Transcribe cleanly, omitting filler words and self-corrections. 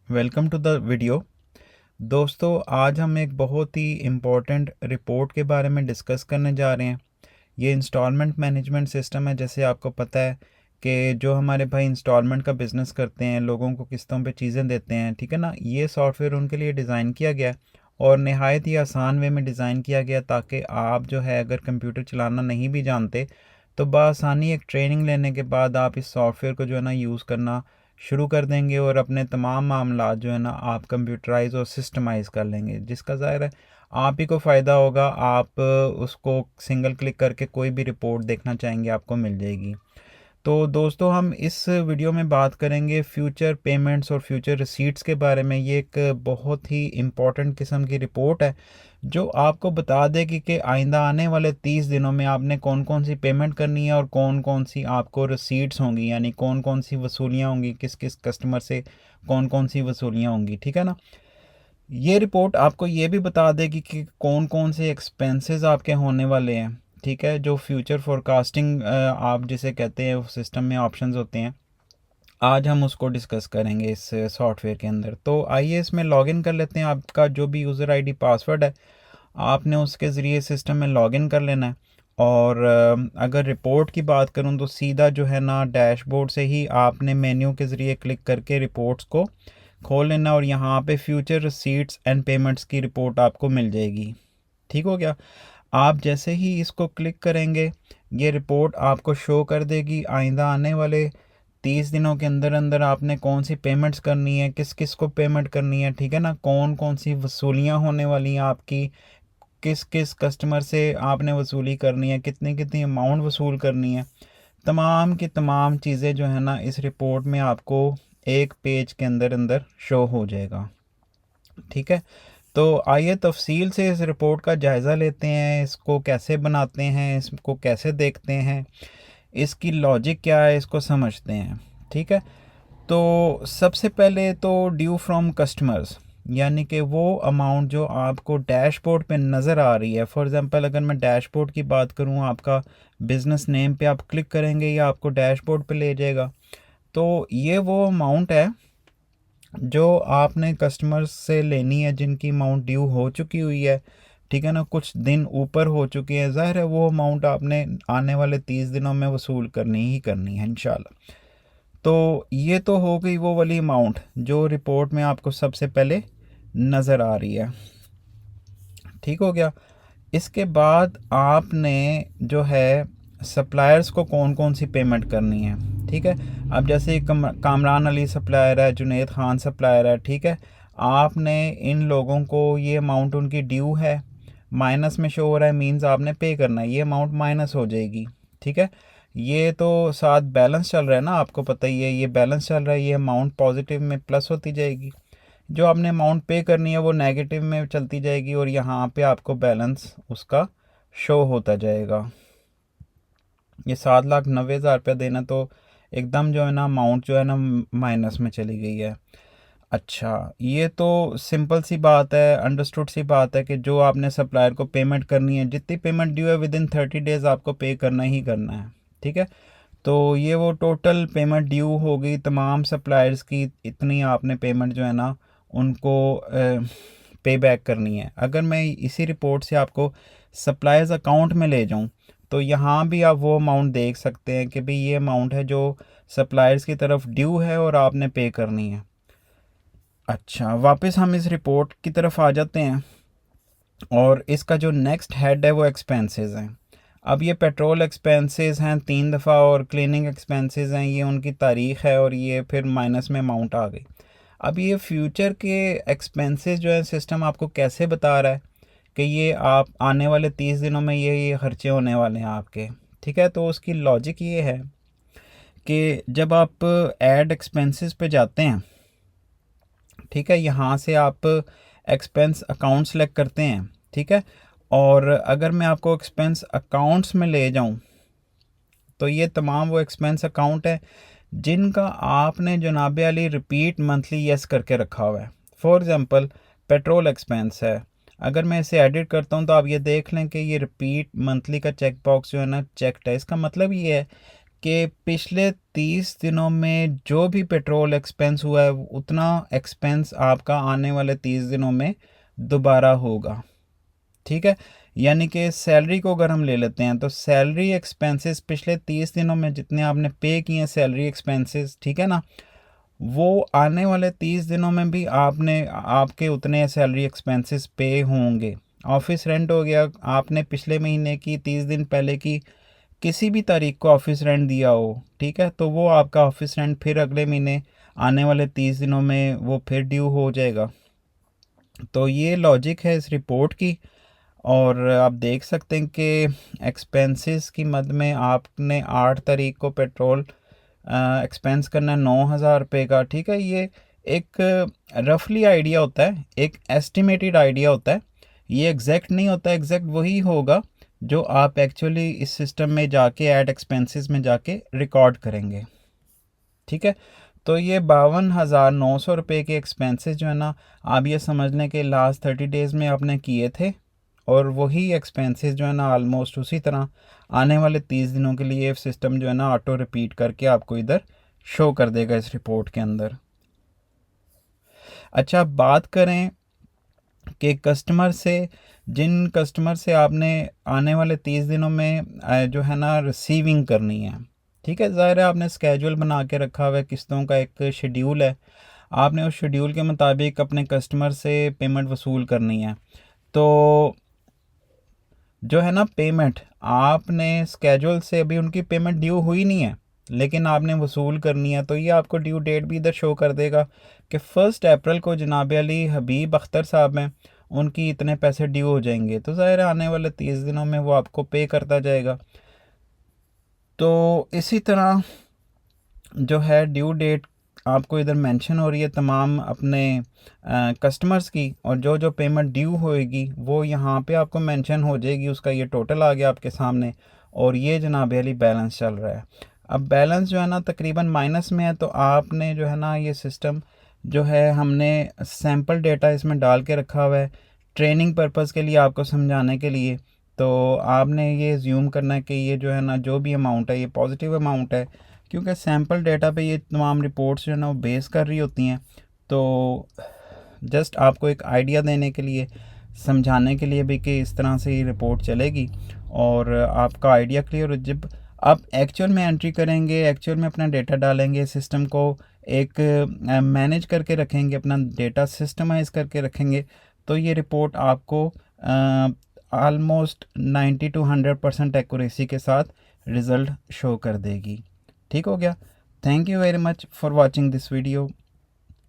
Welcome to the video. दोस्तों, आज हम एक बहुत ही इम्पोर्टेंट रिपोर्ट के बारे में डिस्कस करने जा रहे हैं। ये इंस्टॉलमेंट मैनेजमेंट सिस्टम है। जैसे आपको पता है कि जो हमारे भाई इंस्टॉलमेंट का बिज़नेस करते हैं, लोगों को किस्तों पे चीज़ें देते हैं, ठीक है ना, ये सॉफ्टवेयर उनके लिए डिज़ाइन किया गया है और नहायत ही आसान वे में डिज़ाइन किया गया ताकि आप जो है अगर कंप्यूटर चलाना नहीं भी जानते तो बआसानी एक ट्रेनिंग लेने के बाद आप इस सॉफ्टवेयर को जो है ना यूज़ करना शुरू कर देंगे और अपने तमाम मामला जो है ना आप कंप्यूटराइज और सिस्टमाइज़ कर लेंगे, जिसका ज़ाहिर है आप ही को फ़ायदा होगा। आप उसको सिंगल क्लिक करके कोई भी रिपोर्ट देखना चाहेंगे आपको मिल जाएगी। तो दोस्तों, हम इस वीडियो में बात करेंगे फ्यूचर पेमेंट्स और फ्यूचर रिसीट्स के बारे में। ये एक बहुत ही इम्पॉर्टेंट किस्म की रिपोर्ट है जो आपको बता देगी कि आइंदा आने वाले 30 दिनों में आपने कौन कौन सी पेमेंट करनी है और कौन कौन सी आपको रिसीट्स होंगी, यानी कौन कौन सी वसूलियाँ होंगी, किस किस कस्टमर से कौन कौन सी वसूलियाँ होंगी, ठीक है ना। ये रिपोर्ट आपको ये भी बता देगी कि कौन कौन से एक्सपेंसेस आपके होने वाले हैं, ठीक है। जो फ्यूचर फोरकास्टिंग आप जिसे कहते हैं, सिस्टम में ऑप्शंस होते हैं, आज हम उसको डिस्कस करेंगे इस सॉफ्टवेयर के अंदर। तो आइए इसमें लॉगिन कर लेते हैं। आपका जो भी यूज़र आईडी पासवर्ड है आपने उसके ज़रिए सिस्टम में लॉगिन कर लेना है। और अगर रिपोर्ट की बात करूं तो सीधा जो है ना डैशबोर्ड से ही आपने मेन्यू के ज़रिए क्लिक करके रिपोर्ट्स को खोल लेना और यहाँ पे फ्यूचर रिसीट्स एंड पेमेंट्स की रिपोर्ट आपको मिल जाएगी। ठीक हो गया। आप जैसे ही इसको क्लिक करेंगे ये रिपोर्ट आपको शो कर देगी आइंदा आने वाले 30 दिनों के अंदर अंदर आपने कौन सी पेमेंट्स करनी है, किस किस को पेमेंट करनी है, ठीक है ना, कौन कौन सी वसूलियाँ होने वाली हैं आपकी, किस किस कस्टमर से आपने वसूली करनी है, कितनी कितनी अमाउंट वसूल करनी है। तमाम की तमाम चीज़ें जो है ना इस रिपोर्ट में आपको एक पेज के अंदर अंदर शो हो जाएगा। ठीक है। तो आइए तफसील से इस रिपोर्ट का जायज़ा लेते हैं। इसको कैसे बनाते हैं, इसको कैसे देखते हैं, इसकी लॉजिक क्या है, इसको समझते हैं। ठीक है। तो सबसे पहले तो ड्यू फ्रॉम कस्टमर्स, यानी कि वो अमाउंट जो आपको डैशबोर्ड पे नज़र आ रही है। फॉर एग्ज़ाम्पल अगर मैं डैशबोर्ड की बात करूँ, आपका बिज़नेस नेम पे आप क्लिक करेंगे या आपको डैशबोर्ड पे ले जाएगा। तो ये वो अमाउंट है जो आपने कस्टमर्स से लेनी है जिनकी अमाउंट ड्यू हो चुकी हुई है, ठीक है ना, कुछ दिन ऊपर हो चुके हैं। ज़ाहिर है वो अमाउंट आपने आने वाले 30 दिनों में वसूल करनी ही करनी है इंशाल्लाह। तो ये तो हो गई वो वाली अमाउंट जो रिपोर्ट में आपको सबसे पहले नज़र आ रही है। ठीक हो गया। इसके बाद आपने जो है सप्लायर्स को कौन कौन सी पेमेंट करनी है, ठीक है। अब जैसे कामरान अली सप्लायर है, जुनेद खान सप्लायर है, ठीक है। आपने इन लोगों को ये अमाउंट उनकी ड्यू है, माइनस में शो हो रहा है, मींस आपने पे करना है, ये अमाउंट माइनस हो जाएगी। ठीक है। ये तो साथ बैलेंस चल रहा है ना, आपको पता ही है, ये बैलेंस चल रहा है, ये अमाउंट पॉजिटिव में प्लस होती जाएगी। जो आपने अमाउंट पे करनी है वो नेगेटिव में चलती जाएगी और यहाँ पे आपको बैलेंस उसका शो होता जाएगा। ये 7,90,000 रुपया देना तो एकदम जो है ना अमाउंट जो है ना माइनस में चली गई है। अच्छा, ये तो सिंपल सी बात है, अंडरस्टूड सी बात है कि जो आपने सप्लायर को पेमेंट करनी है, जितनी पेमेंट ड्यू है विद इन 30 डेज़ आपको पे करना ही करना है। ठीक है। तो ये वो टोटल पेमेंट ड्यू हो गई तमाम सप्लायर्स की, इतनी आपने पेमेंट जो है ना उनको पे बैक करनी है। अगर मैं इसी रिपोर्ट से आपको सप्लायर्स अकाउंट में ले जाऊं तो यहाँ भी आप वो अमाउंट देख सकते हैं कि भाई ये अमाउंट है जो सप्लायर्स की तरफ ड्यू है और आपने पे करनी है। अच्छा, वापस हम इस रिपोर्ट की तरफ आ जाते हैं और इसका जो नेक्स्ट हेड है वो एक्सपेंसेस हैं। अब ये पेट्रोल एक्सपेंसेस हैं 3 दफ़ा और क्लीनिंग एक्सपेंसेस हैं, ये उनकी तारीख़ है और ये फिर माइनस में अमाउंट आ गई। अब ये फ्यूचर के एक्सपेंसेस जो है सिस्टम आपको कैसे बता रहा है कि ये आप आने वाले 30 दिनों में ये खर्चे होने वाले हैं आपके। ठीक है। तो उसकी लॉजिक ये है कि जब आप ऐड एक्सपेंसेस पे जाते हैं, ठीक है, यहाँ से आप एक्सपेंस अकाउंट सेलेक्ट करते हैं, ठीक है। और अगर मैं आपको एक्सपेंस अकाउंट्स में ले जाऊं तो ये तमाम वो एक्सपेंस अकाउंट है जिनका आपने जनाब अली रिपीट मंथली यस करके रखा हुआ है। फॉर एग्ज़ाम्पल पेट्रोल एक्सपेंस है, अगर मैं इसे एडिट करता हूं तो आप ये देख लें कि ये रिपीट मंथली का चेक बॉक्स जो है ना चेकड है। इसका मतलब ये है कि पिछले 30 दिनों में जो भी पेट्रोल एक्सपेंस हुआ है उतना एक्सपेंस आपका आने वाले 30 दिनों में दोबारा होगा। ठीक है, यानी कि सैलरी को अगर हम ले लेते हैं तो सैलरी एक्सपेंसेस पिछले 30 दिनों में जितने आपने पे किए हैं सैलरी एक्सपेंसेस, ठीक है ना, वो आने वाले 30 दिनों में भी आपके उतने सैलरी एक्सपेंसेस पे होंगे। ऑफिस रेंट हो गया, आपने पिछले महीने की 30 दिन पहले की किसी भी तारीख को ऑफिस रेंट दिया हो, ठीक है, तो वो आपका ऑफिस रेंट फिर अगले महीने आने वाले 30 दिनों में वो फिर ड्यू हो जाएगा। तो ये लॉजिक है इस रिपोर्ट की। और आप देख सकते हैं कि एक्सपेंसेस की मद में आपने 8 तारीख को पेट्रोल एक्सपेंस करना है 9,000 रुपये का। ठीक है, ये एक रफली आइडिया होता है, एक एस्टिमेटेड आइडिया होता है, ये एग्जैक्ट नहीं होता। एग्जैक्ट वही होगा जो आप एक्चुअली इस सिस्टम में जाके ऐड एक्सपेंसेस में जाके रिकॉर्ड करेंगे। ठीक है, तो ये 52,900 रुपये के एक्सपेंसेस जो है ना, आप ये समझ लें कि लास्ट 30 डेज़ में आपने किए थे, और वही एक्सपेंसेस जो है ना ऑलमोस्ट उसी तरह आने वाले 30 दिनों के लिए सिस्टम जो है ना ऑटो रिपीट करके आपको इधर शो कर देगा इस रिपोर्ट के अंदर। अच्छा, बात करें कि कस्टमर से, जिन कस्टमर से आपने आने वाले 30 दिनों में जो है ना रिसीविंग करनी है, ठीक है, ज़ाहिर है आपने स्केड्यूल बना के रखा हुआ है, किस्तों का एक शेड्यूल है, आपने उस शेड्यूल के मुताबिक अपने कस्टमर से पेमेंट वसूल करनी है। तो जो है ना पेमेंट आपने स्केड्यूल से अभी उनकी पेमेंट ड्यू हुई नहीं है, लेकिन आपने वसूल करनी है, तो ये आपको ड्यू डेट भी इधर शो कर देगा कि 1 अप्रैल को जनाब अली हबीब अख्तर साहब हैं, उनकी इतने पैसे ड्यू हो जाएंगे। तो ज़ाहिर आने वाले 30 दिनों में वो आपको पे करता जाएगा। तो इसी तरह जो है ड्यू डेट आपको इधर मेंशन हो रही है तमाम अपने कस्टमर्स की, और जो जो पेमेंट ड्यू होएगी वो यहाँ पे आपको मेंशन हो जाएगी। उसका ये टोटल आ गया आपके सामने, और ये जनाब अली बैलेंस चल रहा है। अब बैलेंस जो है ना तकरीबन माइनस में है, तो आपने जो है ना ये सिस्टम जो है हमने सैम्पल डेटा इसमें डाल के रखा हुआ है ट्रेनिंग पर्पज़ के लिए, आपको समझाने के लिए। तो आपने ये ज़्यूम करना है कि ये जो है ना जो भी अमाउंट है ये पॉजिटिव अमाउंट है, क्योंकि सैम्पल डेटा पे ये तमाम रिपोर्ट्स जो है ना वो बेस कर रही होती हैं। तो जस्ट आपको एक आइडिया देने के लिए, समझाने के लिए भी कि इस तरह से ये रिपोर्ट चलेगी, और आपका आइडिया क्लियर हो। जब आप एक्चुअल में एंट्री करेंगे, एक्चुअल में अपना डेटा डालेंगे, सिस्टम को एक मैनेज करके रखेंगे, अपना डेटा सिस्टमाइज़ करके रखेंगे, तो ये रिपोर्ट आपको ऑलमोस्ट 90 to 100% एक्यूरेसी के साथ रिज़ल्ट शो कर देगी। ठीक हो गया। Thank you very much for watching this video.